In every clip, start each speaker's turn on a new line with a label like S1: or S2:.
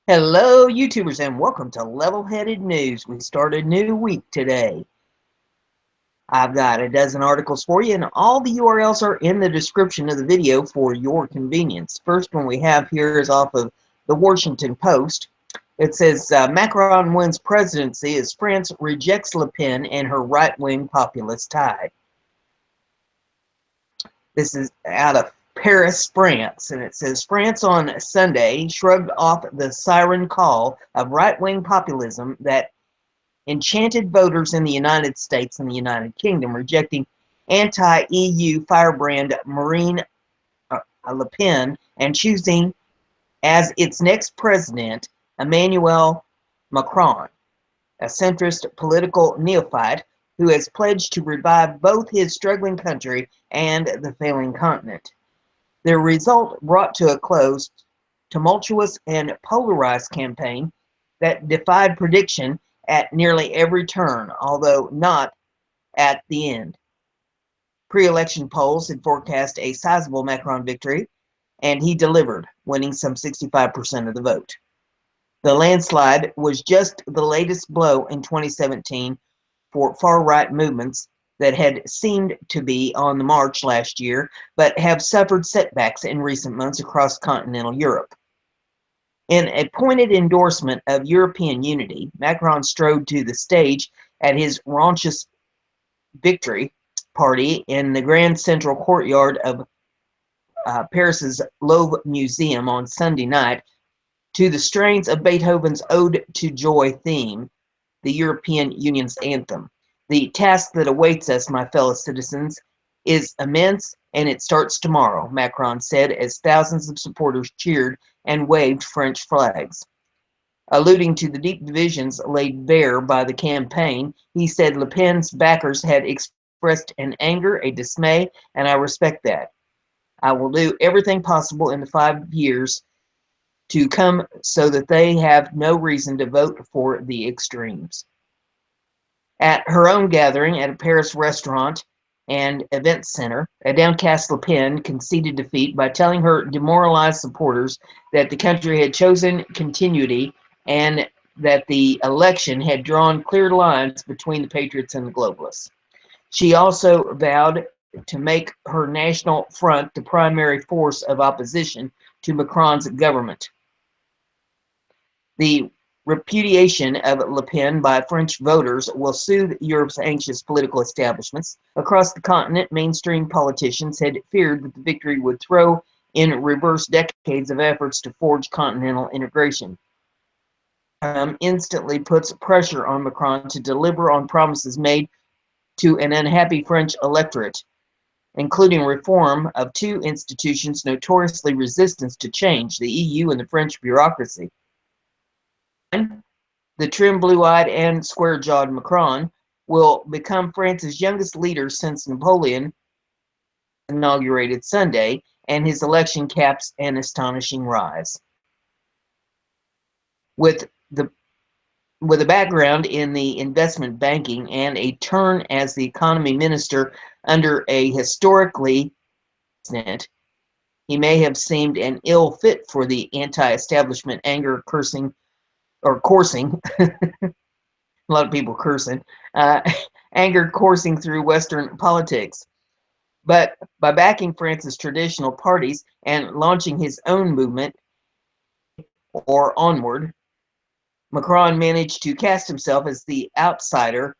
S1: Hello, YouTubers, and welcome to Level-Headed News. We start a new week today. I've got a dozen articles for you, and all the URLs are in the description of the video for your convenience. First one we have here is off of the Washington Post. It says, Macron wins presidency as France rejects Le Pen and her right-wing populist tide. This is out of Paris, France, and it says France on Sunday shrugged off the siren call of right-wing populism that enchanted voters in the United States and the United Kingdom, rejecting anti-EU firebrand Marine Le Pen and choosing as its next president Emmanuel Macron, a centrist political neophyte who has pledged to revive both his struggling country and the failing continent. The result brought to a close tumultuous and polarized campaign that defied prediction at nearly every turn, although not at the end. Pre-election polls had forecast a sizable Macron victory, and he delivered, winning some 65% of the vote. The landslide was just the latest blow in 2017 for far-right movements that had seemed to be on the march last year, but have suffered setbacks in recent months across continental Europe. In a pointed endorsement of European unity, Macron strode to the stage at his raucous victory party in the Grand Central Courtyard of Paris's Louvre Museum on Sunday night to the strains of Beethoven's Ode to Joy theme, the European Union's anthem. The task that awaits us, my fellow citizens, is immense, and it starts tomorrow, Macron said as thousands of supporters cheered and waved French flags. Alluding to the deep divisions laid bare by the campaign, he said Le Pen's backers had expressed an anger, a dismay, and I respect that. I will do everything possible in the 5 years to come so that they have no reason to vote for the extremes. At her own gathering at a Paris restaurant and event center, a downcast Le Pen conceded defeat by telling her demoralized supporters that the country had chosen continuity and that the election had drawn clear lines between the patriots and the globalists. She also vowed to make her National Front the primary force of opposition to Macron's government. The repudiation of Le Pen by French voters will soothe Europe's anxious political establishments. Across the continent, mainstream politicians had feared that the victory would throw in reverse decades of efforts to forge continental integration. Instantly puts pressure on Macron to deliver on promises made to an unhappy French electorate, including reform of two institutions notoriously resistant to change, the EU and the French bureaucracy. The trim, blue-eyed, and square-jawed Macron will become France's youngest leader since Napoleon inaugurated Sunday, and his election caps an astonishing rise. With a background in the investment banking and a turn as the economy minister under a historically president, he may have seemed an ill fit for the anti-establishment anger coursing. A lot of people cursing, anger coursing through Western politics. But by backing France's traditional parties and launching his own movement, or Onward, Macron managed to cast himself as the outsider,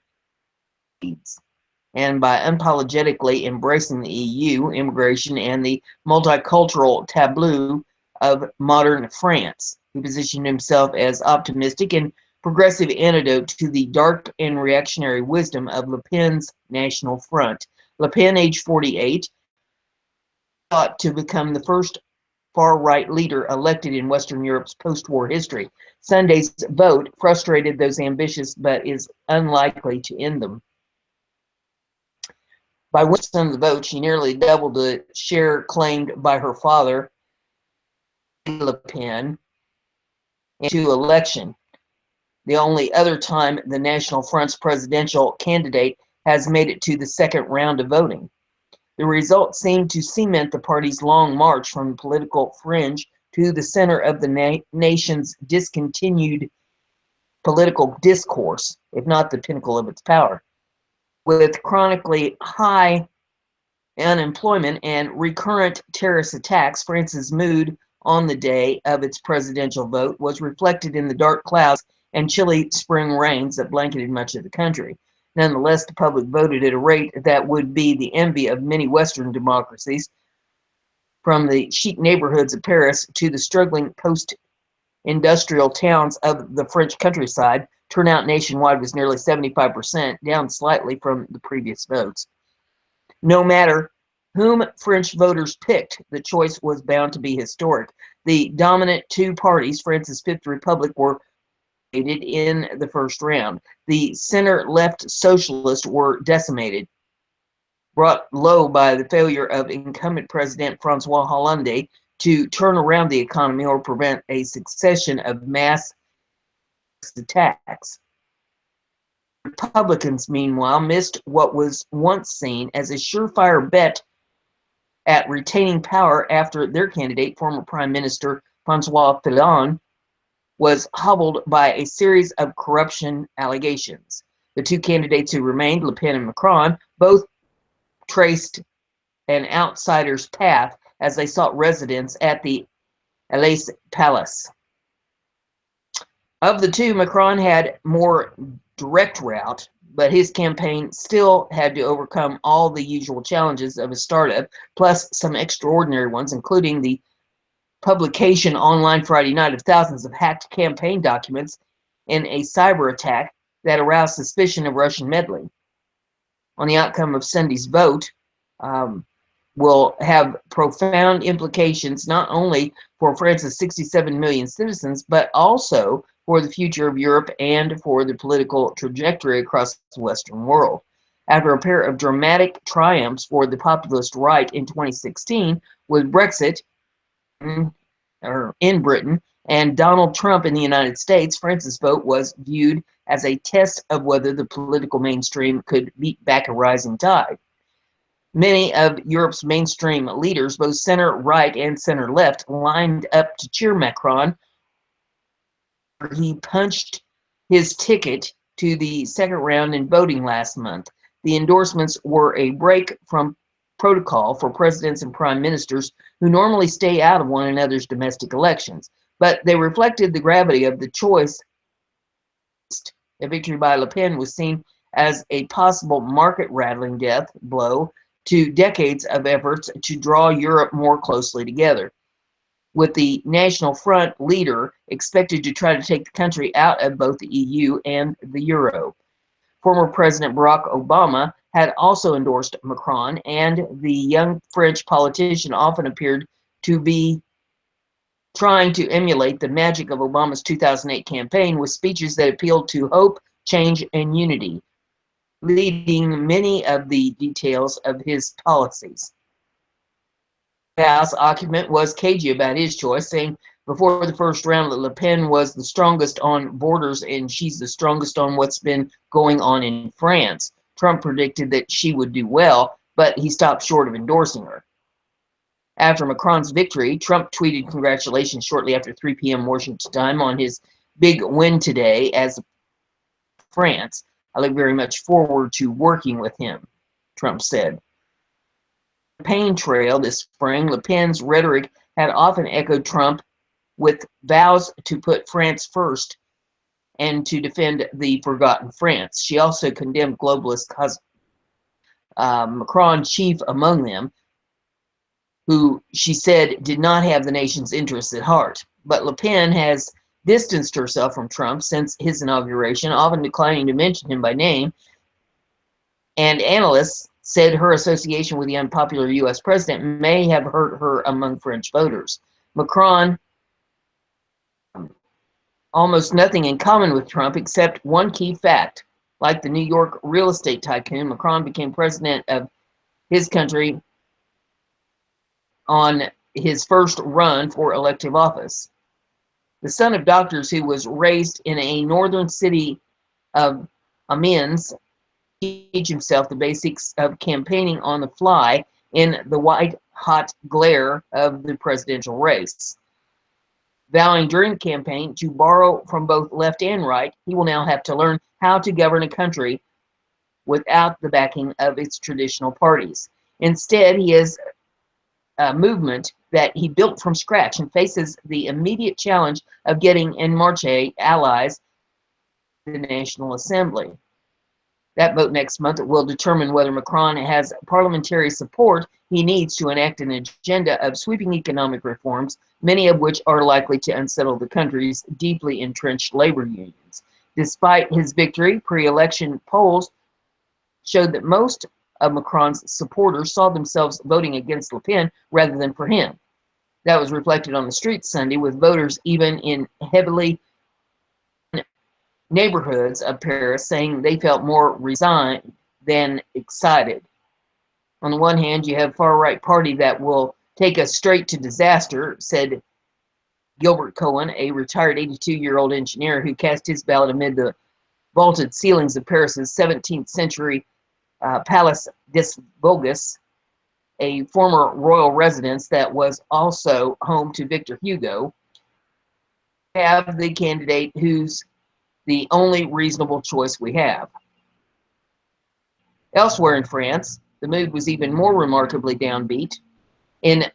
S1: and by unapologetically embracing the EU, immigration, and the multicultural tableau of modern France, he positioned himself as optimistic and progressive antidote to the dark and reactionary wisdom of Le Pen's National Front. Le Pen, age 48, thought to become the first far-right leader elected in Western Europe's post-war history. Sunday's vote frustrated those ambitious, but is unlikely to end them. By winning some of the vote, she nearly doubled the share claimed by her father, Le Pen, into election. The only other time the National Front's presidential candidate has made it to the second round of voting. The result seemed to cement the party's long march from the political fringe to the center of the nation's discontinued political discourse, if not the pinnacle of its power. With chronically high unemployment and recurrent terrorist attacks, France's mood on the day of its presidential vote was reflected in the dark clouds and chilly spring rains that blanketed much of the country. Nonetheless, the public voted at a rate that would be the envy of many Western democracies. From the chic neighborhoods of Paris to the struggling post-industrial towns of the French countryside, turnout nationwide was nearly 75%, down slightly from the previous votes. No matter whom French voters picked, the choice was bound to be historic. The dominant two parties, France's Fifth Republic, were in the first round. The center-left socialists were decimated, brought low by the failure of incumbent President Francois Hollande to turn around the economy or prevent a succession of mass attacks. Republicans, meanwhile, missed what was once seen as a surefire bet at retaining power after their candidate, former Prime Minister Francois Fillon, was hobbled by a series of corruption allegations. The two candidates who remained, Le Pen and Macron, both traced an outsider's path as they sought residence at the Élysée Palace. Of the two, Macron had more direct route, but his campaign still had to overcome all the usual challenges of a startup, plus some extraordinary ones, including the publication online Friday night of thousands of hacked campaign documents in a cyber attack that aroused suspicion of Russian meddling. On the outcome of Sunday's vote, will have profound implications not only for France's 67 million citizens, but also for the future of Europe and for the political trajectory across the Western world. After a pair of dramatic triumphs for the populist right in 2016, with Brexit in Britain and Donald Trump in the United States, France's vote was viewed as a test of whether the political mainstream could beat back a rising tide. Many of Europe's mainstream leaders, both center-right and center-left, lined up to cheer Macron. He punched his ticket to the second round in voting last month. The endorsements were a break from protocol for presidents and prime ministers who normally stay out of one another's domestic elections, but they reflected the gravity of the choice. A victory by Le Pen was seen as a possible market-rattling death blow to decades of efforts to draw Europe more closely together, with the National Front leader expected to try to take the country out of both the EU and the Euro. Former President Barack Obama had also endorsed Macron, and the young French politician often appeared to be trying to emulate the magic of Obama's 2008 campaign with speeches that appealed to hope, change, and unity, leading many of the details of his policies. The House occupant was cagey about his choice, saying before the first round that Le Pen was the strongest on borders and she's the strongest on what's been going on in France. Trump predicted that she would do well, but he stopped short of endorsing her. After Macron's victory, Trump tweeted congratulations shortly after 3 p.m. Washington time on his big win today as France. I look very much forward to working with him, Trump said. Campaign trail this spring, Le Pen's rhetoric had often echoed Trump with vows to put France first and to defend the forgotten France. She also condemned globalist Macron chief among them, who she said did not have the nation's interests at heart. But Le Pen has distanced herself from Trump since his inauguration, often declining to mention him by name, and analysts said her association with the unpopular U.S. president may have hurt her among French voters. Macron almost nothing in common with Trump except one key fact. Like the New York real estate tycoon, Macron became president of his country on his first run for elective office. The son of doctors who was raised in a northern city of Amiens, teach himself the basics of campaigning on the fly in the white-hot glare of the presidential race. Vowing during the campaign to borrow from both left and right, he will now have to learn how to govern a country without the backing of its traditional parties. Instead, he has a movement that he built from scratch and faces the immediate challenge of getting En Marche allies in the National Assembly. That vote next month will determine whether Macron has parliamentary support he needs to enact an agenda of sweeping economic reforms, many of which are likely to unsettle the country's deeply entrenched labor unions. Despite his victory, pre-election polls showed that most of Macron's supporters saw themselves voting against Le Pen rather than for him. That was reflected on the streets Sunday, with voters even in heavily neighborhoods of Paris saying they felt more resigned than excited. On the one hand, you have far-right party that will take us straight to disaster, said Gilbert Cohen, a retired 82-year-old engineer who cast his ballot amid the vaulted ceilings of Paris's 17th century Palace des Vosges, a former royal residence that was also home to Victor Hugo. Have the candidate who's the only reasonable choice we have. Elsewhere in France, the mood was even more remarkably downbeat. In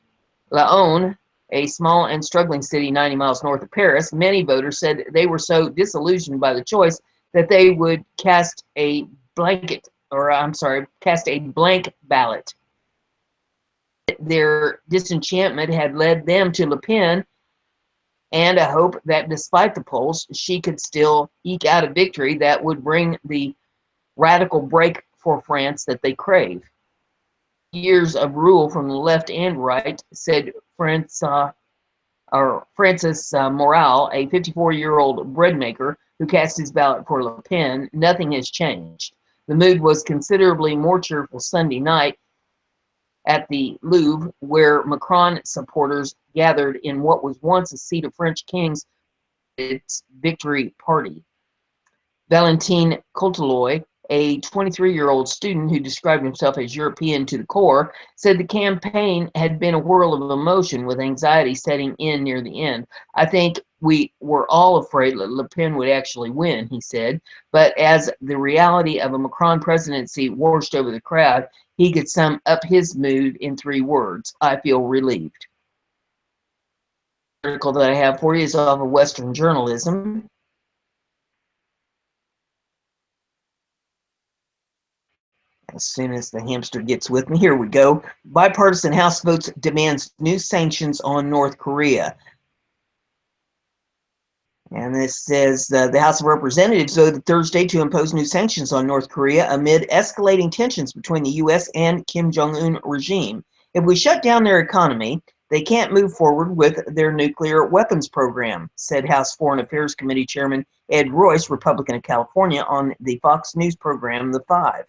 S1: Laon, a small and struggling city 90 miles north of Paris, many voters said they were so disillusioned by the choice that they would cast a blank ballot. Their disenchantment had led them to Le Pen and a hope that despite the polls, she could still eke out a victory that would bring the radical break for France that they crave. Years of rule from the left and right, said Francis Morel, a 54-year-old bread maker who cast his ballot for Le Pen. Nothing has changed. The mood was considerably more cheerful Sunday night at the Louvre, where Macron supporters gathered in what was once a seat of French kings, its victory party. Valentin Courteloy, a 23-year-old student who described himself as European to the core, said the campaign had been a whirl of emotion with anxiety setting in near the end. I think we were all afraid that Le Pen would actually win, he said, but as the reality of a Macron presidency washed over the crowd, he could sum up his mood in 3 words: I feel relieved. The article that I have for you is off of Western Journalism. As soon as the hamster gets with me, here we go. Bipartisan House votes demands new sanctions on North Korea. And this says the House of Representatives voted Thursday to impose new sanctions on North Korea amid escalating tensions between the U.S. and Kim Jong-un regime. If we shut down their economy, they can't move forward with their nuclear weapons program, said House Foreign Affairs Committee Chairman Ed Royce, Republican of California, on the Fox News program The Five.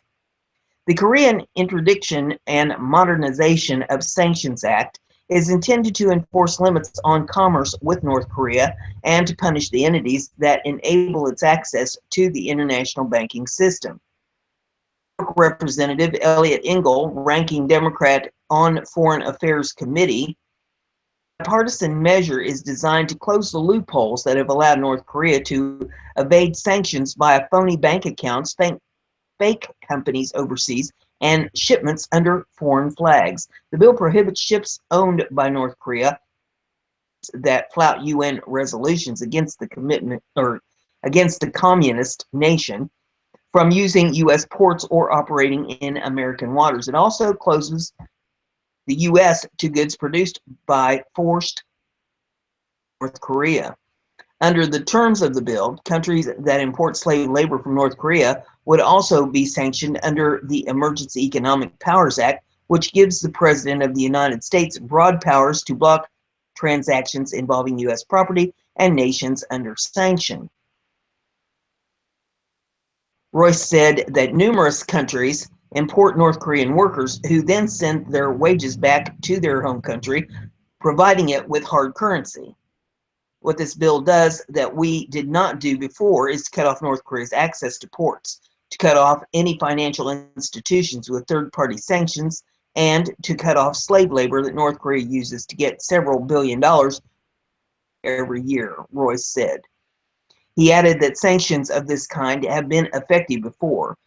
S1: The Korean Interdiction and Modernization of Sanctions Act is intended to enforce limits on commerce with North Korea and to punish the entities that enable its access to the international banking system. Representative Elliot Engel, ranking Democrat on Foreign Affairs Committee, the partisan measure is designed to close the loopholes that have allowed North Korea to evade sanctions via phony bank accounts, fake companies overseas, and shipments under foreign flags. The bill prohibits ships owned by North Korea that flout UN resolutions against the commitment or against the communist nation from using U.S. ports or operating in American waters. It also closes the U.S. to goods produced by forced North Korea. Under the terms of the bill, countries that import slave labor from North Korea would also be sanctioned under the Emergency Economic Powers Act, which gives the President of the United States broad powers to block transactions involving U.S. property and nations under sanction. Royce said that numerous countries import North Korean workers who then send their wages back to their home country, providing it with hard currency. What this bill does that we did not do before is to cut off North Korea's access to ports, to cut off any financial institutions with third-party sanctions, and to cut off slave labor that North Korea uses to get several $billion every year, Royce said. He added that sanctions of this kind have been effective before.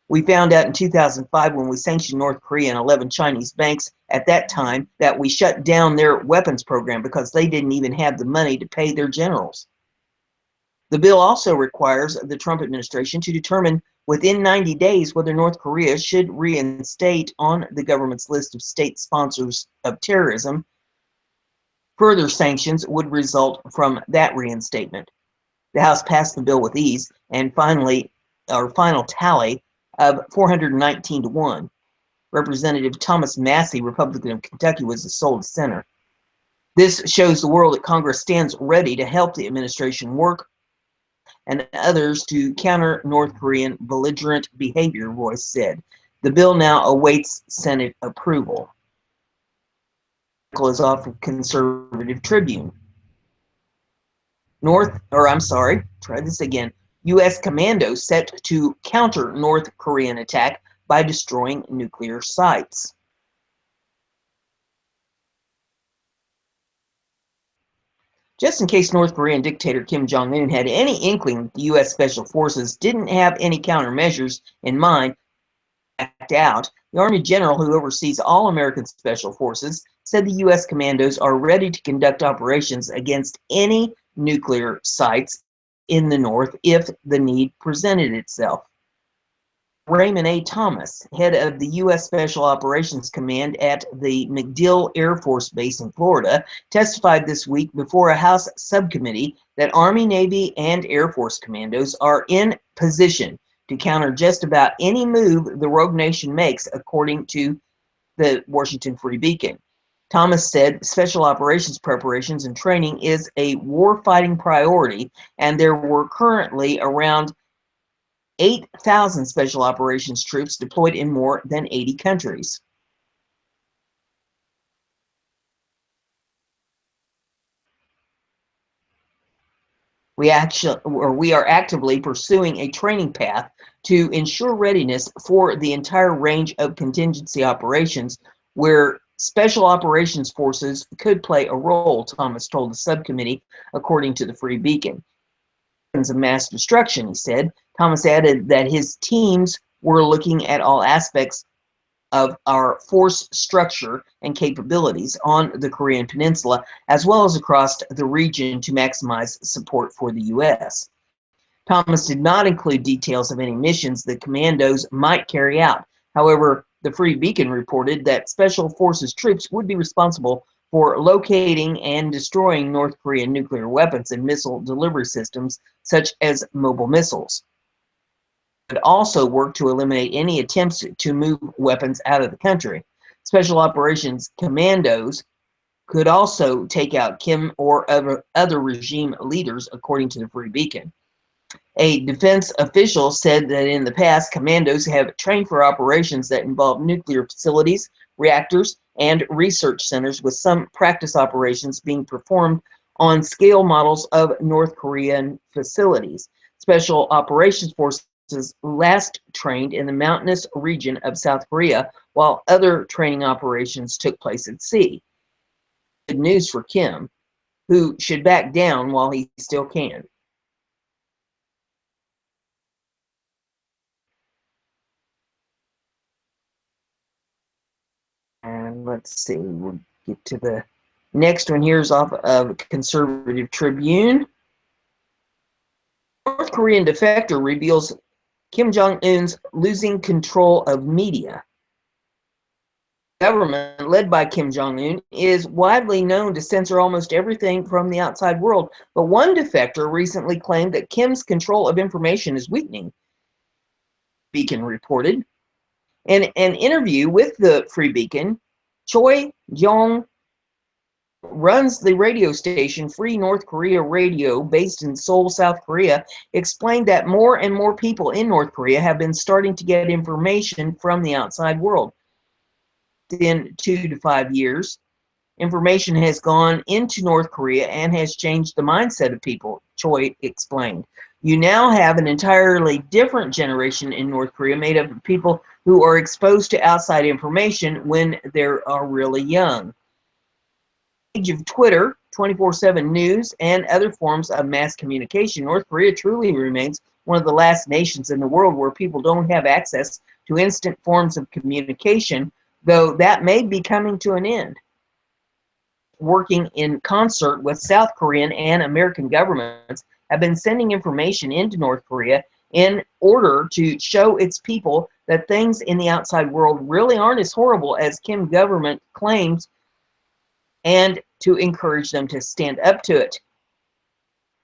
S1: We found out in 2005 when we sanctioned North Korea and 11 Chinese banks at that time that we shut down their weapons program because they didn't even have the money to pay their generals. The bill also requires the Trump administration to determine within 90 days whether North Korea should reinstate on the government's list of state sponsors of terrorism. Further sanctions would result from that reinstatement. The House passed the bill with ease, and final tally of 419 to 1. Representative Thomas Massey, Republican of Kentucky, was the sole dissenter. This shows the world that Congress stands ready to help the administration work and others to counter North Korean belligerent behavior, Royce said. The bill now awaits Senate approval. The article is off of Conservative Tribune. U.S. commandos set to counter North Korean attack by destroying nuclear sites. Just in case North Korean dictator Kim Jong-un had any inkling that the U.S. Special Forces didn't have any countermeasures in mind to act out, the Army General who oversees all American Special Forces said the U.S. commandos are ready to conduct operations against any nuclear sites in the North if the need presented itself. Raymond A. Thomas, head of the U.S. Special Operations Command at the MacDill Air Force Base in Florida, testified this week before a House subcommittee that Army, Navy, and Air Force commandos are in position to counter just about any move the rogue nation makes, according to the Washington Free Beacon. Thomas said special operations preparations and training is a war-fighting priority, and there were currently around 8,000 special operations troops deployed in more than 80 countries. We are actively pursuing a training path to ensure readiness for the entire range of contingency operations where special operations forces could play a role, Thomas told the subcommittee, according to the Free Beacon. Of mass destruction, he said. Thomas added that his teams were looking at all aspects of our force structure and capabilities on the Korean Peninsula, as well as across the region to maximize support for the U.S. Thomas did not include details of any missions the commandos might carry out. However, the Free Beacon reported that Special Forces troops would be responsible for locating and destroying North Korean nuclear weapons and missile delivery systems, such as mobile missiles. It would also work to eliminate any attempts to move weapons out of the country. Special Operations Commandos could also take out Kim or other regime leaders, according to the Free Beacon. A defense official said that in the past, commandos have trained for operations that involve nuclear facilities, reactors, and research centers, with some practice operations being performed on scale models of North Korean facilities. Special Operations Forces last trained in the mountainous region of South Korea, while other training operations took place at sea. Good news for Kim, who should back down while he still can. And let's see, we'll get to the next one. Here's off of Conservative Tribune. North Korean defector reveals Kim Jong-un's losing control of media. The government, led by Kim Jong-un, is widely known to censor almost everything from the outside world, but one defector recently claimed that Kim's control of information is weakening, Beacon reported. In an interview with the Free Beacon, Choi Yong runs the radio station Free North Korea Radio, based in Seoul, South Korea, explained that more and more people in North Korea have been starting to get information from the outside world. In 2 to 5 years, information has gone into North Korea and has changed the mindset of people, Choi explained. You now have an entirely different generation in North Korea made up of people who are exposed to outside information when they are really young. Age of Twitter, 24/7 news and other forms of mass communication, North Korea truly remains one of the last nations in the world where people don't have access to instant forms of communication, though that may be coming to an end. Working in concert with South Korean and American governments, have been sending information into North Korea in order to show its people that things in the outside world really aren't as horrible as Kim government claims, and to encourage them to stand up to it.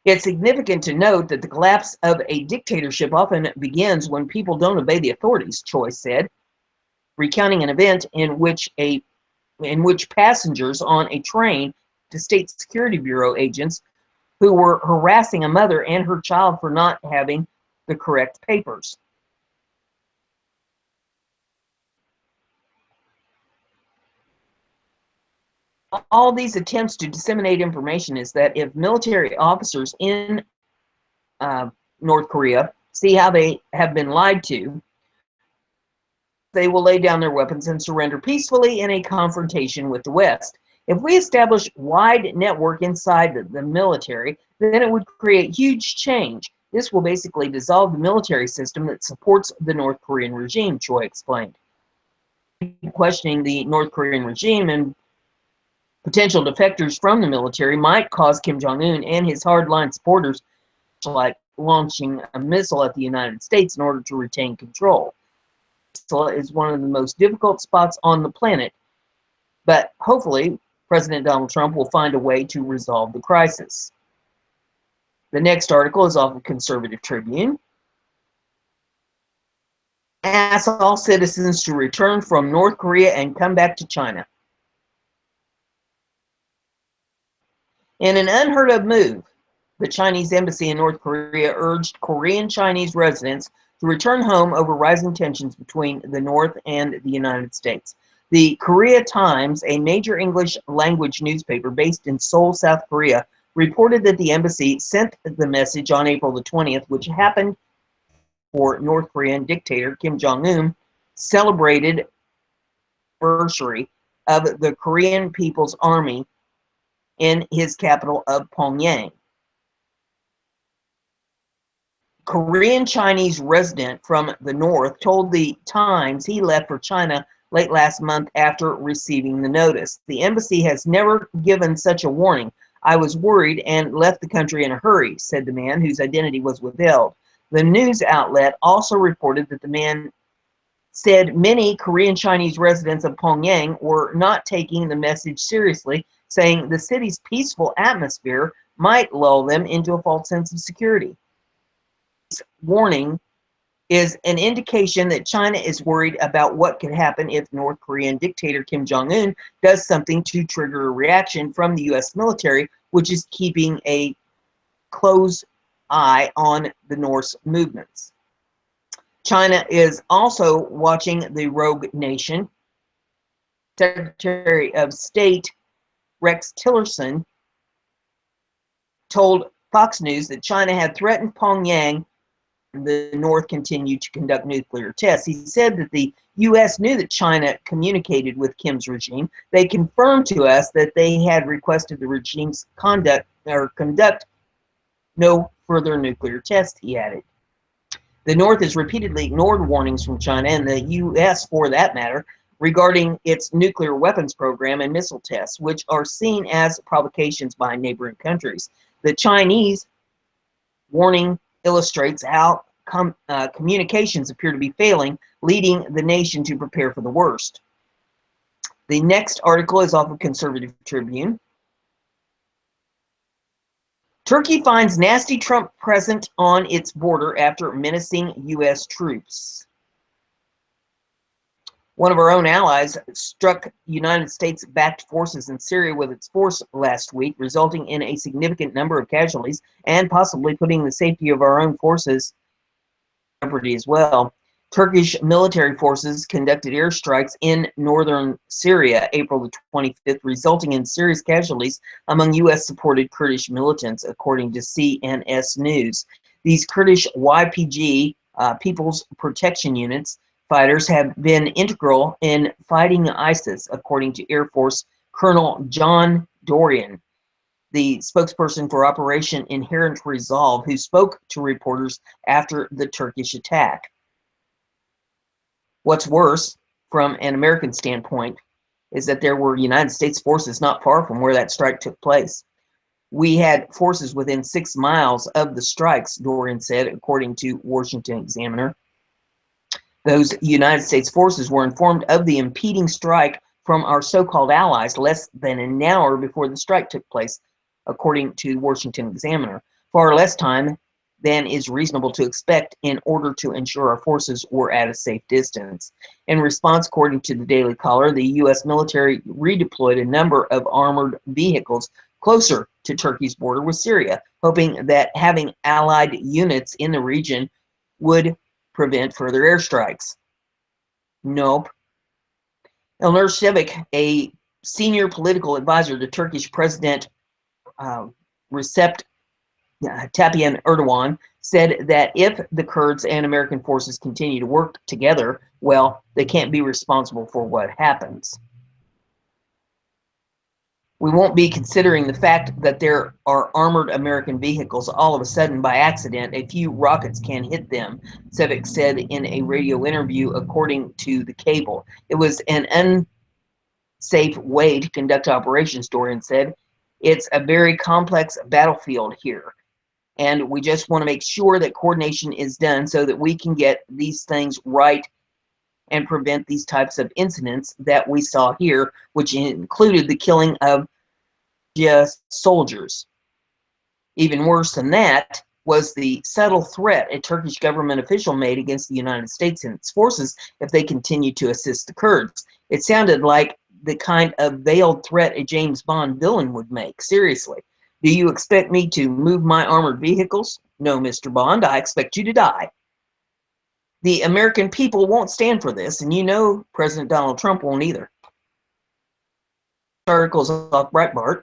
S1: It's significant to note that the collapse of a dictatorship often begins when people don't obey the authorities, Choi said, recounting an event in which passengers on a train to State Security Bureau agents who were harassing a mother and her child for not having the correct papers. All these attempts to disseminate information is that if military officers in North Korea see how they have been lied to, they will lay down their weapons and surrender peacefully in a confrontation with the West. If we establish wide network inside the military, then it would create huge change. This will basically dissolve the military system that supports the North Korean regime, Choi explained. Questioning the North Korean regime and potential defectors from the military might cause Kim Jong-un and his hardline supporters like launching a missile at the United States in order to retain control. Is one of the most difficult spots on the planet, but hopefully President Donald Trump will find a way to resolve the crisis. The next article is off of Conservative Tribune. Asks all citizens to return from North Korea and come back to China. In an unheard of move, the Chinese embassy in North Korea urged Korean Chinese residents to return home over rising tensions between the North and the United States. The Korea Times, a major English language newspaper based in Seoul, South Korea, reported that the embassy sent the message on April the 20th, which happened for North Korean dictator Kim Jong-un celebrated anniversary of the Korean People's Army in his capital of Pyongyang. Korean Chinese resident from the North told the Times he left for China late last month after receiving the notice. The embassy has never given such a warning. I was worried and left the country in a hurry, said the man whose identity was withheld. The news outlet also reported that the man said many Korean Chinese residents of Pyongyang were not taking the message seriously, saying the city's peaceful atmosphere might lull them into a false sense of security. Warning is an indication that China is worried about what could happen if North Korean dictator Kim Jong-un does something to trigger a reaction from the U.S. military, which is keeping a close eye on the North's movements. China is also watching the rogue nation. Secretary of State Rex Tillerson told Fox News that China had threatened Pyongyang and the North continued to conduct nuclear tests. He said that the U.S. knew that China communicated with Kim's regime. They confirmed to us that they had requested the regime's conduct no further nuclear tests, he added. The North has repeatedly ignored warnings from China, and the U.S., for that matter, regarding its nuclear weapons program and missile tests, which are seen as provocations by neighboring countries. The Chinese warning illustrates how communications appear to be failing, leading the nation to prepare for the worst. The next article is off of Conservative Tribune. Turkey finds nasty Trump present on its border after menacing U.S. troops. One of our own allies struck United States-backed forces in Syria with its force last week, resulting in a significant number of casualties and possibly putting the safety of our own forces in jeopardy as well. Turkish military forces conducted airstrikes in northern Syria April the 25th, resulting in serious casualties among U.S.-supported Kurdish militants, according to CNS News. These Kurdish YPG, People's Protection Units, fighters have been integral in fighting ISIS, according to Air Force Colonel John Dorian. the spokesperson for Operation Inherent Resolve, who spoke to reporters after the Turkish attack. What's worse, from an American standpoint, is that there were United States forces not far from where that strike took place. We had forces within 6 miles of the strikes, Dorian said, according to Washington Examiner. Those United States forces were informed of the impeding strike from our so-called allies less than an hour before the strike took place, according to Washington Examiner. Far less time than is reasonable to expect in order to ensure our forces were at a safe distance. In response, according to the Daily Caller, the U.S. military redeployed a number of armored vehicles closer to Turkey's border with Syria, hoping that having allied units in the region would prevent further airstrikes. Nope. Elnur Şevik, a senior political advisor to Turkish President Recep Tayyip Erdogan, said that if the Kurds and American forces continue to work together, well, they can't be responsible for what happens. We won't be considering the fact that there are armored American vehicles all of a sudden by accident. A few rockets can hit them, Şevik said in a radio interview, according to the cable. It was an unsafe way to conduct operations, Dorian said. It's a very complex battlefield here, and we just want to make sure that coordination is done so that we can get these things right and prevent these types of incidents that we saw here, which included the killing of just soldiers. Even worse than that was the subtle threat a Turkish government official made against the United States and its forces if they continued to assist the Kurds. It sounded like the kind of veiled threat a James Bond villain would make. Seriously, do you expect me to move my armored vehicles? No, Mr. Bond, I expect you to die. The American people won't stand for this, and you know President Donald Trump won't either. Articles off Breitbart.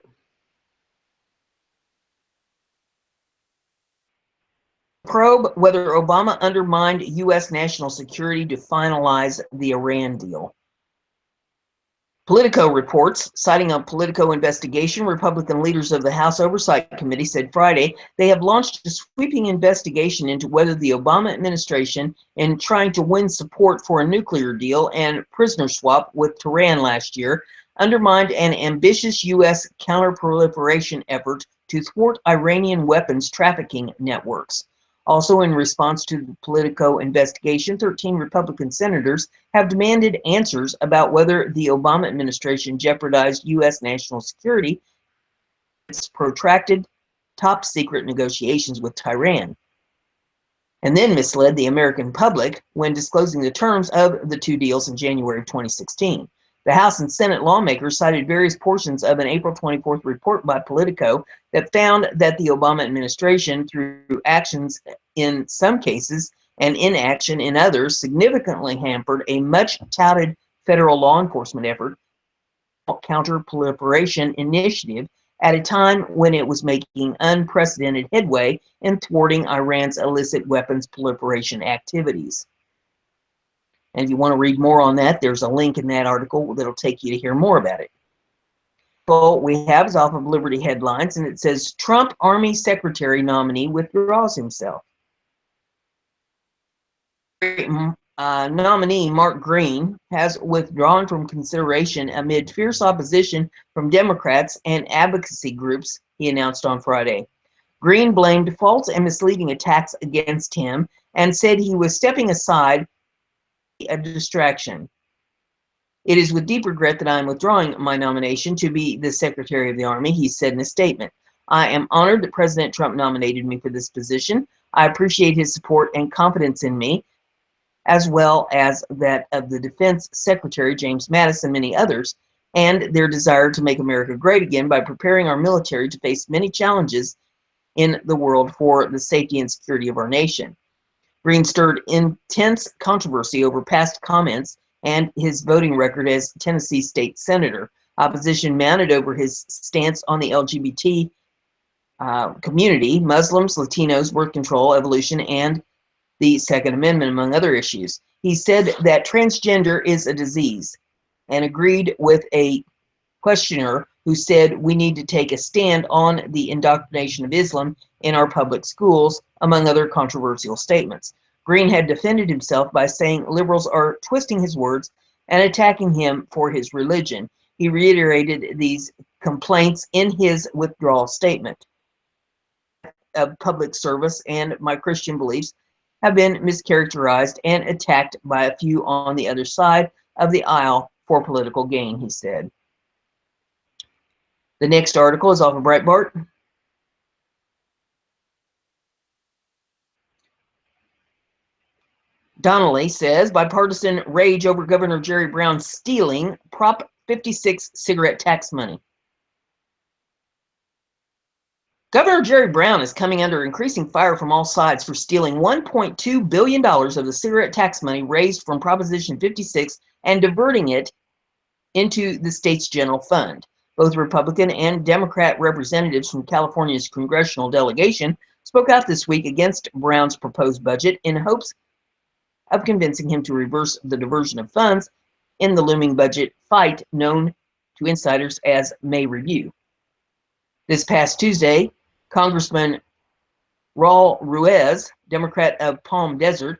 S1: Probe whether Obama undermined U.S. national security to finalize the Iran deal. Politico reports, citing a Politico investigation, Republican leaders of the House Oversight Committee said Friday they have launched a sweeping investigation into whether the Obama administration, in trying to win support for a nuclear deal and prisoner swap with Tehran last year, undermined an ambitious U.S. counterproliferation effort to thwart Iranian weapons trafficking networks. Also, in response to the Politico investigation, 13 Republican senators have demanded answers about whether the Obama administration jeopardized U.S. national security in its protracted, top-secret negotiations with Tehran, and then misled the American public when disclosing the terms of the two deals in January of 2016. The House and Senate lawmakers cited various portions of an April 24th report by Politico that found that the Obama administration, through actions in some cases and inaction in others, significantly hampered a much-touted federal law enforcement effort, counter-proliferation initiative, at a time when it was making unprecedented headway in thwarting Iran's illicit weapons proliferation activities. And if you want to read more on that, there's a link in that article that'll take you to hear more about it. Well, we have is off of Liberty Headlines, and it says Trump Army Secretary nominee withdraws himself. Nominee Mark Green has withdrawn from consideration amid fierce opposition from Democrats and advocacy groups, he announced on Friday. Green blamed false and misleading attacks against him and said he was stepping aside a distraction. It is with deep regret that I am withdrawing my nomination to be the Secretary of the Army, he said in a statement. I am honored that President Trump nominated me for this position. I appreciate his support and confidence in me, as well as that of the Defense Secretary James Mattis and many others, and their desire to make America great again by preparing our military to face many challenges in the world for the safety and security of our nation. Green stirred intense controversy over past comments and his voting record as Tennessee state senator. Opposition mounted over his stance on the LGBT community, Muslims, Latinos, birth control, evolution, and the Second Amendment, among other issues. He said that transgender is a disease and agreed with a questioner who said we need to take a stand on the indoctrination of Islam in our public schools, among other controversial statements. Green had defended himself by saying liberals are twisting his words and attacking him for his religion. He reiterated these complaints in his withdrawal statement. Of public service and my Christian beliefs have been mischaracterized and attacked by a few on the other side of the aisle for political gain, he said. The next article is off of Breitbart. Donnelly says bipartisan rage over Governor Jerry Brown stealing Prop 56 cigarette tax money. Governor Jerry Brown is coming under increasing fire from all sides for stealing $1.2 billion of the cigarette tax money raised from Proposition 56 and diverting it into the state's general fund. Both Republican and Democrat representatives from California's congressional delegation spoke out this week against Brown's proposed budget in hopes of convincing him to reverse the diversion of funds in the looming budget fight known to insiders as May Review. This past Tuesday, Congressman Raul Ruiz, Democrat of Palm Desert,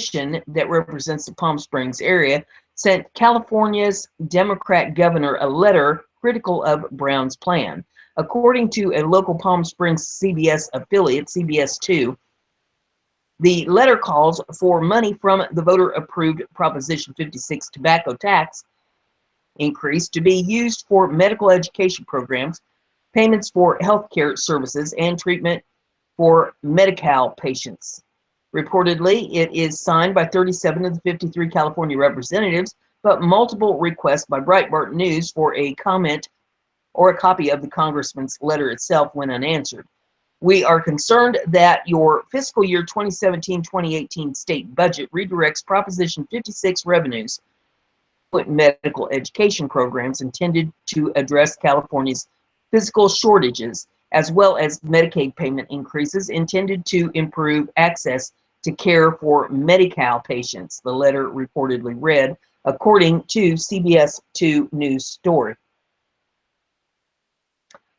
S1: that represents the Palm Springs area, sent California's Democrat governor a letter critical of Brown's plan. According to a local Palm Springs CBS affiliate, CBS 2, the letter calls for money from the voter-approved Proposition 56 tobacco tax increase to be used for medical education programs, payments for health care services, and treatment for Medi-Cal patients. Reportedly, it is signed by 37 of the 53 California representatives, but multiple requests by Breitbart News for a comment or a copy of the congressman's letter itself went unanswered. We are concerned that your fiscal year 2017-2018 state budget redirects Proposition 56 revenues with medical education programs intended to address California's physical shortages, as well as Medicaid payment increases intended to improve access to care for Medi-Cal patients, the letter reportedly read, according to CBS 2 News story.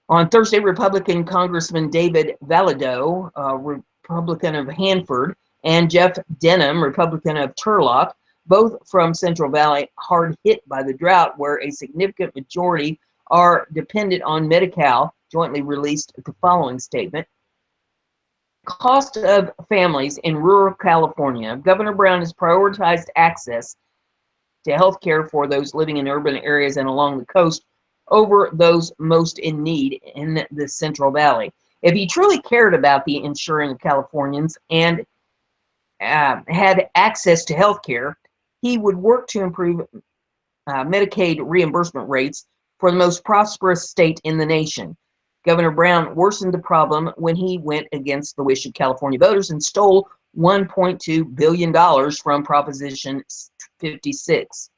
S1: On Thursday, Republican Congressman David Valadao, Republican of Hanford, and Jeff Denham, Republican of Turlock, both from Central Valley, hard hit by the drought, where a significant majority are dependent on Medi-Cal, jointly released the following statement. Cost of families in rural California, Governor Brown has prioritized access to health care for those living in urban areas and along the coast over those most in need in the Central Valley. If he truly cared about the insuring of Californians and had access to health care, he would work to improve Medicaid reimbursement rates for the most prosperous state in the nation. Governor Brown worsened the problem when he went against the wish of California voters and stole $1.2 billion from Proposition 56.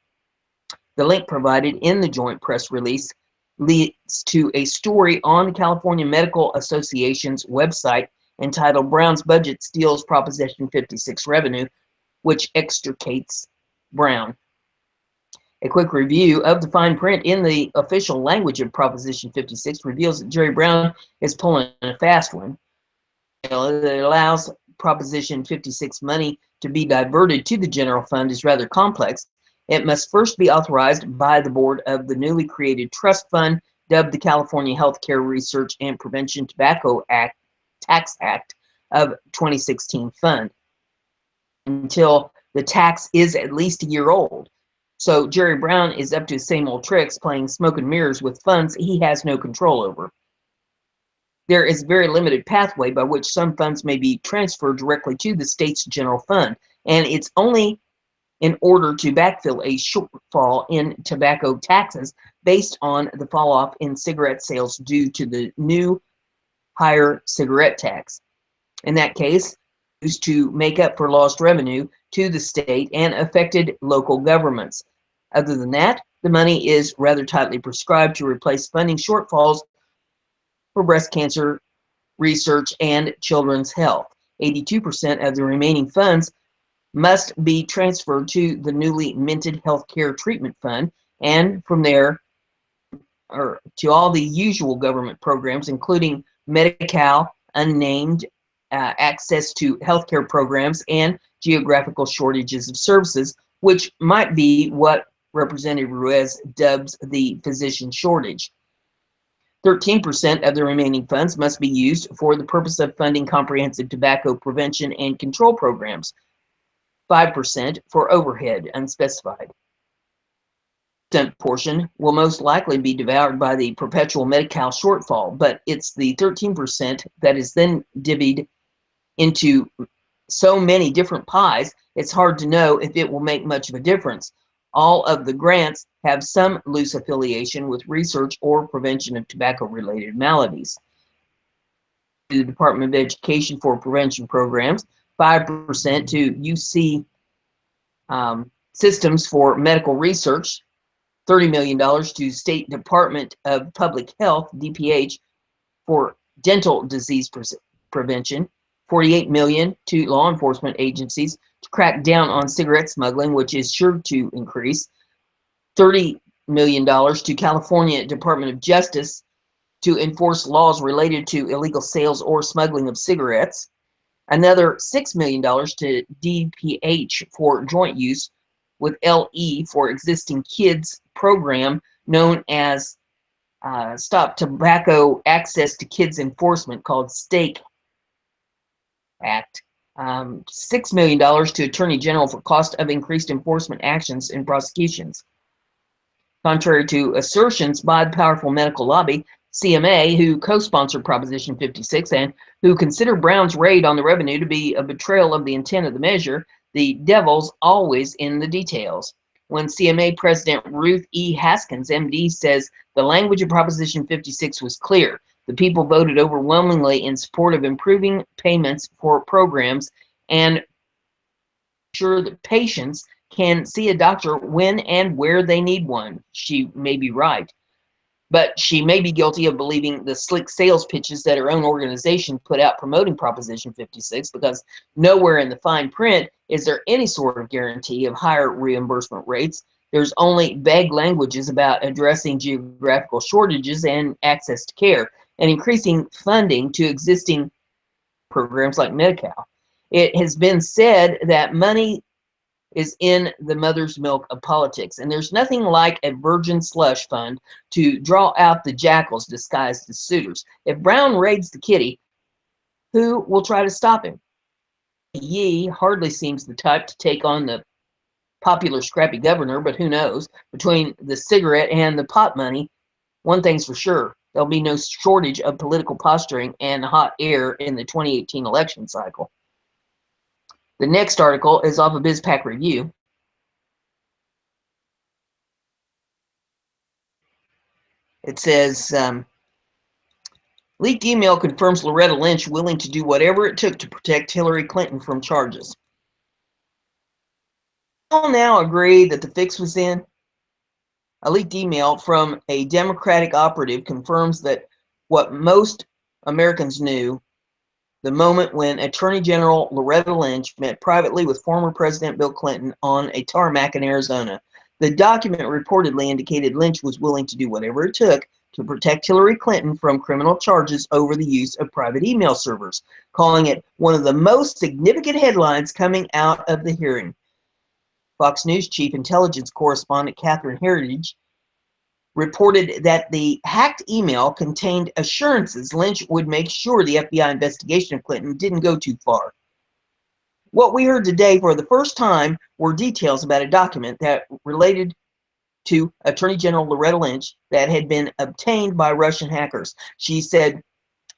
S1: The link provided in the joint press release leads to a story on the California Medical Association's website entitled Brown's Budget Steals Proposition 56 Revenue, which extricates Brown. A quick review of the fine print in the official language of Proposition 56 reveals that Jerry Brown is pulling a fast one. It allows Proposition 56 money to be diverted to the general fund is rather complex. It must first be authorized by the board of the newly created trust fund, dubbed the California Healthcare Research and Prevention Tobacco Act, Tax Act of 2016 fund, until the tax is at least a year old. So Jerry Brown is up to his same old tricks, playing smoke and mirrors with funds he has no control over. There is a very limited pathway by which some funds may be transferred directly to the state's general fund, and it's only in order to backfill a shortfall in tobacco taxes based on the fall off in cigarette sales due to the new higher cigarette tax. In that case, used to make up for lost revenue to the state and affected local governments. Other than that, the money is rather tightly prescribed to replace funding shortfalls for breast cancer research and children's health. 82% of the remaining funds must be transferred to the newly minted Healthcare Treatment Fund, and from there, all the usual government programs, including Medi-Cal, unnamed, access to healthcare programs, and geographical shortages of services, which might be what Representative Ruiz dubs the physician shortage. 13% of the remaining funds must be used for the purpose of funding comprehensive tobacco prevention and control programs. 5% for overhead, unspecified. The portion will most likely be devoured by the perpetual Medi-Cal shortfall, but it's the 13% that is then divvied into so many different pies, it's hard to know if it will make much of a difference. All of the grants have some loose affiliation with research or prevention of tobacco-related maladies. The Department of Education for prevention programs, 5% to UC Systems for medical research, $30 million to State Department of Public Health, DPH, for dental disease prevention, $48 million to law enforcement agencies to crack down on cigarette smuggling, which is sure to increase, $30 million to California Department of Justice to enforce laws related to illegal sales or smuggling of cigarettes, another $6 million to DPH for joint use with LE for existing kids program known as Stop Tobacco Access to Kids Enforcement, called STAKE Act. $6 million to Attorney General for cost of increased enforcement actions and prosecutions. Contrary to assertions by the powerful medical lobby, CMA, who co-sponsored Proposition 56 and who consider Brown's raid on the revenue to be a betrayal of the intent of the measure, the devil's always in the details. When CMA President Ruth E. Haskins, MD, says the language of Proposition 56 was clear, the people voted overwhelmingly in support of improving payments for programs and ensure that patients can see a doctor when and where they need one. She may be right, but she may be guilty of believing the slick sales pitches that her own organization put out promoting Proposition 56, because nowhere in the fine print is there any sort of guarantee of higher reimbursement rates. There's only vague languages about addressing geographical shortages and access to care, and increasing funding to existing programs like Medi-Cal. It has been said that money is in the mother's milk of politics, and there's nothing like a virgin slush fund to draw out the jackals disguised as suitors. If Brown raids the kitty, who will try to stop him? Yee hardly seems the type to take on the popular scrappy governor, but who knows? Between the cigarette and the pot money, one thing's for sure, there'll be no shortage of political posturing and hot air in the 2018 election cycle. The next article is off of BizPac Review. It says, leaked email confirms Loretta Lynch willing to do whatever it took to protect Hillary Clinton from charges. All now agree that the fix was in. A leaked email from a Democratic operative confirms that what most Americans knew the moment when Attorney General Loretta Lynch met privately with former President Bill Clinton on a tarmac in Arizona. The document reportedly indicated Lynch was willing to do whatever it took to protect Hillary Clinton from criminal charges over the use of private email servers, calling it one of the most significant headlines coming out of the hearing. Fox News chief intelligence correspondent Catherine Heritage reported that the hacked email contained assurances Lynch would make sure the FBI investigation of Clinton didn't go too far. What we heard today for the first time were details about a document that related to Attorney General Loretta Lynch that had been obtained by Russian hackers. She said,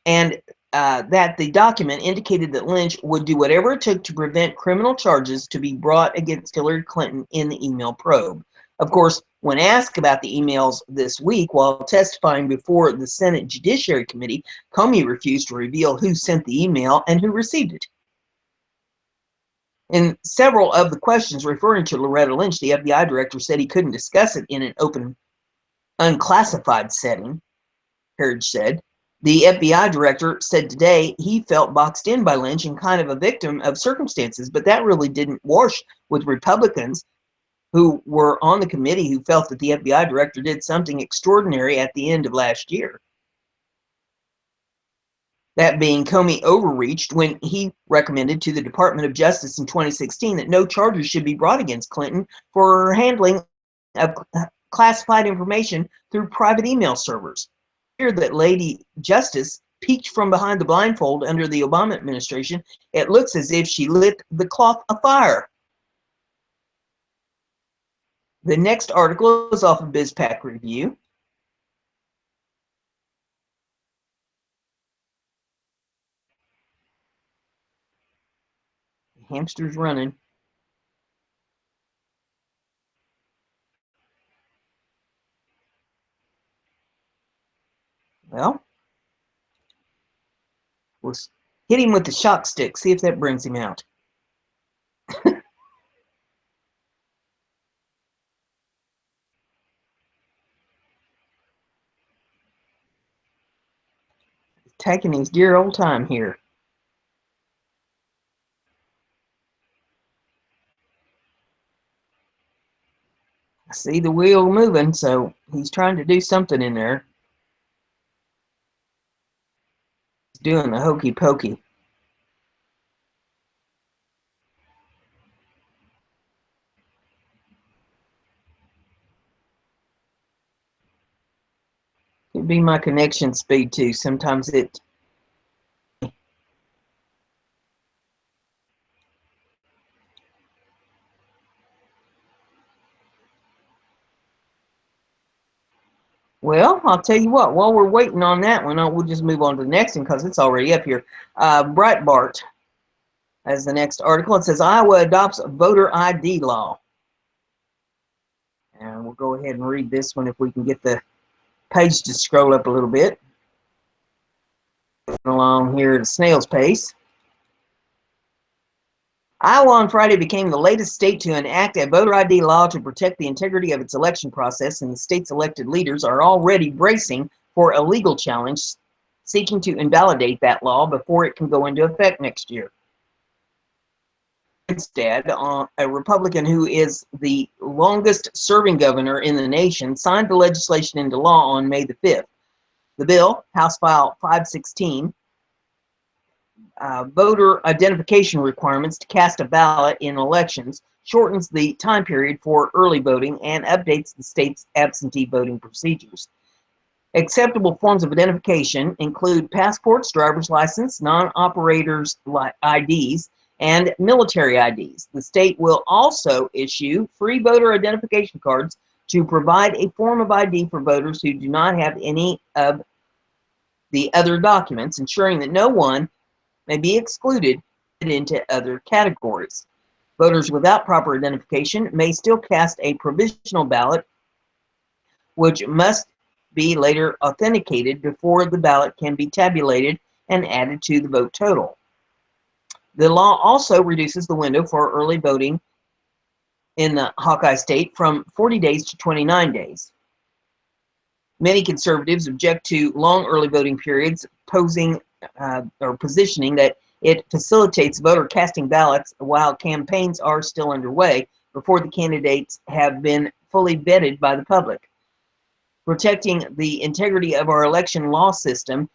S1: and that the document indicated that Lynch would do whatever it took to prevent criminal charges to be brought against Hillary Clinton in the email probe. Of course, when asked about the emails this week while testifying before the Senate Judiciary Committee, Comey refused to reveal who sent the email and who received it. In several of the questions referring to Loretta Lynch, the FBI director said he couldn't discuss it in an open, unclassified setting, Heritage said. The FBI director said today he felt boxed in by Lynch and kind of a victim of circumstances, but that really didn't wash with Republicans. who were on the committee who felt that the FBI director did something extraordinary at the end of last year. That being Comey overreached when he recommended to the Department of Justice in 2016 that no charges should be brought against Clinton for her handling of classified information through private email servers. Here that Lady Justice peeked from behind the blindfold under the Obama administration, it looks as if she lit the cloth afire. The next article is off of BizPack Review. The hamster's running. Well, let's hit him with the shock stick, see if that brings him out. Taking his dear old time here. I see the wheel moving, so he's trying to do something in there. He's doing the hokey pokey. Could be my connection speed too. Sometimes it. Well, I'll tell you what, while we're waiting on that one, we'll just move on to the next one because it's already up here. Breitbart as the next article. It says Iowa adopts voter ID law. And we'll go ahead and read this one if we can get the page to scroll up a little bit. Along here at a snail's pace. Iowa on Friday became the latest state to enact a voter ID law to protect the integrity of its election process, and the state's elected leaders are already bracing for a legal challenge seeking to invalidate that law before it can go into effect next year. Instead, a Republican who is the longest-serving governor in the nation signed the legislation into law on May the 5th. The bill, House File 516, voter identification requirements to cast a ballot in elections, shortens the time period for early voting, and updates the state's absentee voting procedures. Acceptable forms of identification include passports, driver's license, non-operators IDs, and military IDs. The state will also issue free voter identification cards to provide a form of ID for voters who do not have any of the other documents, ensuring that no one may be excluded into other categories. Voters without proper identification may still cast a provisional ballot, which must be later authenticated before the ballot can be tabulated and added to the vote total. The law also reduces the window for early voting in the Hawkeye State from 40 days to 29 days. Many conservatives object to long early voting periods, positioning that it facilitates voter casting ballots while campaigns are still underway before the candidates have been fully vetted by the public. Protecting the integrity of our election law system,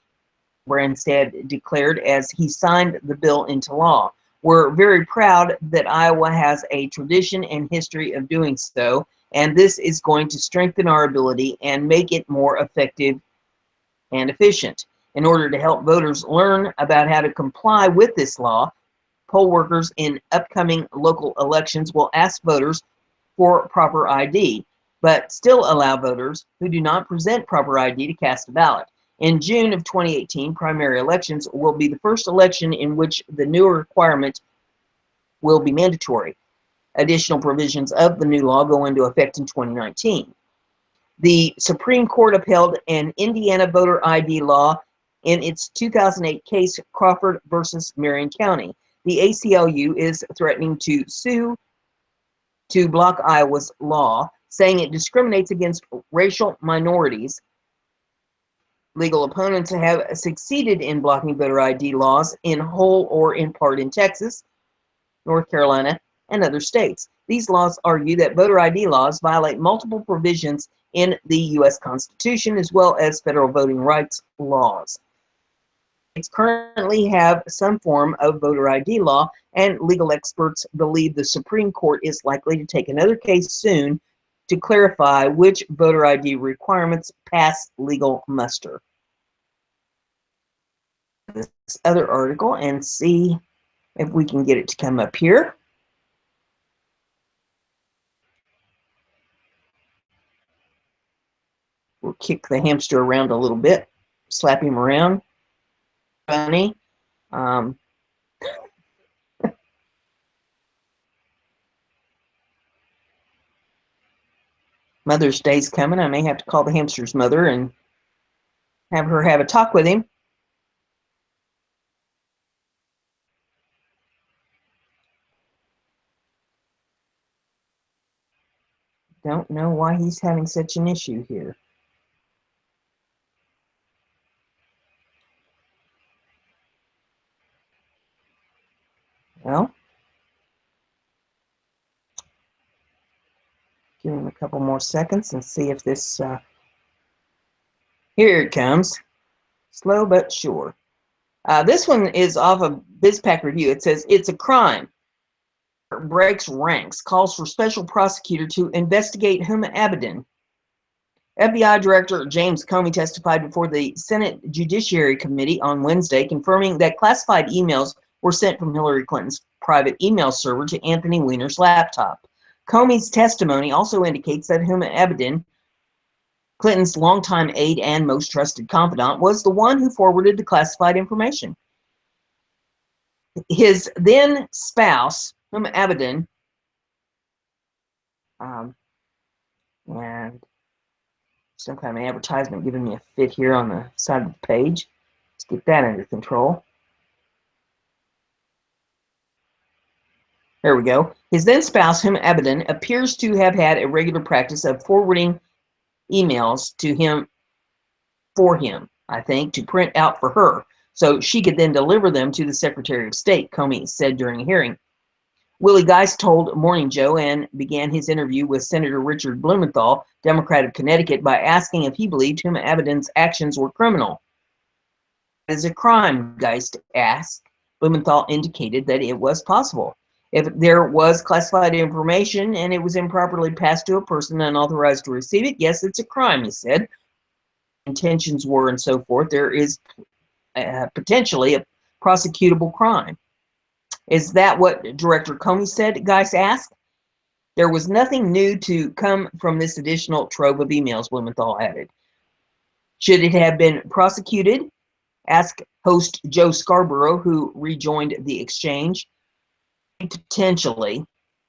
S1: Brenda declared as he signed the bill into law. We're very proud that Iowa has a tradition and history of doing so, and this is going to strengthen our ability and make it more effective and efficient. In order to help voters learn about how to comply with this law, poll workers in upcoming local elections will ask voters for proper ID, but still allow voters who do not present proper ID to cast a ballot. In June of 2018, primary elections will be the first election in which the new requirement will be mandatory. Additional provisions of the new law go into effect in 2019. The Supreme Court upheld an Indiana voter ID law in its 2008 case Crawford versus Marion County. The ACLU is threatening to sue to block Iowa's law, saying it discriminates against racial minorities. Legal opponents have succeeded in blocking voter ID laws in whole or in part in Texas, North Carolina, and other states. These laws argue that voter ID laws violate multiple provisions in the U.S. Constitution as well as federal voting rights laws. States currently have some form of voter ID law, and legal experts believe the Supreme Court is likely to take another case soon to clarify which voter ID requirements pass legal muster. This other article and see if we can get it to come up here. We'll kick the hamster around a little bit, slap him around. Funny. Mother's Day's coming. I may have to call the hamster's mother and have her have a talk with him. Don't know why he's having such an issue here. Well, give him a couple more seconds and see if this, here it comes. Slow but sure. This one is off of BizPack Review. It says, it's a crime. Breaks ranks, calls for special prosecutor to investigate Huma Abedin. FBI Director James Comey testified before the Senate Judiciary Committee on Wednesday, confirming that classified emails were sent from Hillary Clinton's private email server to Anthony Weiner's laptop. Comey's testimony also indicates that Huma Abedin, Clinton's longtime aide and most trusted confidant, was the one who forwarded the classified information. His then spouse, Huma Abedin, and some kind of advertisement giving me a fit here on the side of the page. Let's get that under control. There we go. His then spouse, Huma Abedin, appears to have had a regular practice of forwarding emails to him for him, I think, to print out for her, so she could then deliver them to the Secretary of State, Comey said during a hearing. Willie Geist told Morning Joe and began his interview with Senator Richard Blumenthal, Democrat of Connecticut, by asking if he believed Huma Abedin's actions were criminal. Is a crime, Geist asked. Blumenthal indicated that it was possible. If there was classified information and it was improperly passed to a person unauthorized to receive it, yes, it's a crime, he said. Intentions were and so forth. There is potentially a prosecutable crime. Is that what Director Comey said? Geist asked. There was nothing new to come from this additional trove of emails, Blumenthal added. Should it have been prosecuted? Asked host Joe Scarborough, who rejoined the exchange. Potentially.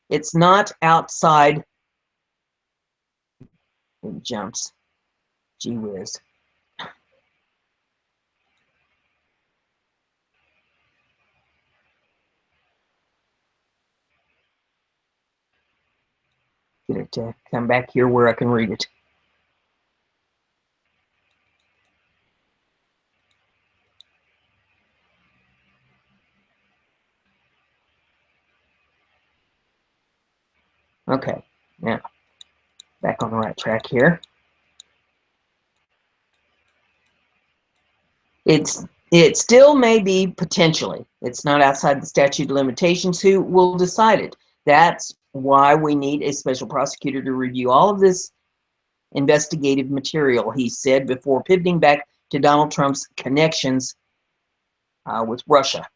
S1: It's not outside. It jumps. Gee whiz. Get it to come back here where I can read it. Okay, now back on the right track here. It still may be potentially. It's not outside the statute of limitations. Who will decide it? That's why we need a special prosecutor to review all of this investigative material, he said, before pivoting back to Donald Trump's connections with Russia.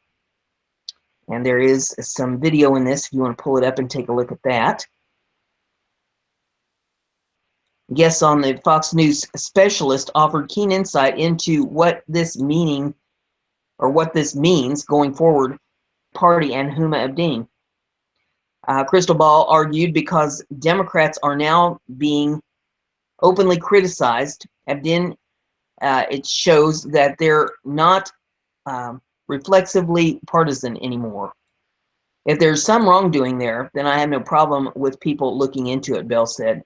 S1: And there is some video in this if you want to pull it up and take a look at that. Guests on the Fox News specialist offered keen insight into what this means going forward. Party and Huma Abedin. Crystal Ball argued because Democrats are now being openly criticized, Abedin, it shows that they're not reflexively partisan anymore. If there's some wrongdoing there, then I have no problem with people looking into it, Bell said.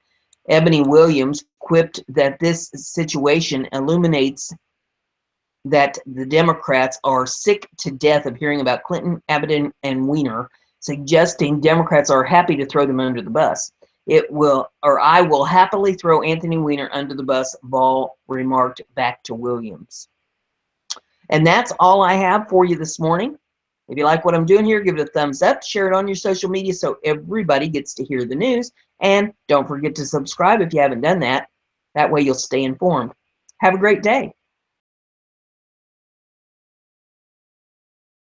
S1: Ebony Williams quipped that this situation illuminates that the Democrats are sick to death of hearing about Clinton, Abedin, and Weiner, suggesting Democrats are happy to throw them under the bus. It will, or I will happily throw Anthony Weiner under the bus, Ball remarked back to Williams. And that's all I have for you this morning. If you like what I'm doing here, give it a thumbs up, share it on your social media so everybody gets to hear the news, and don't forget to subscribe if you haven't done that. That way you'll stay informed. Have a great day.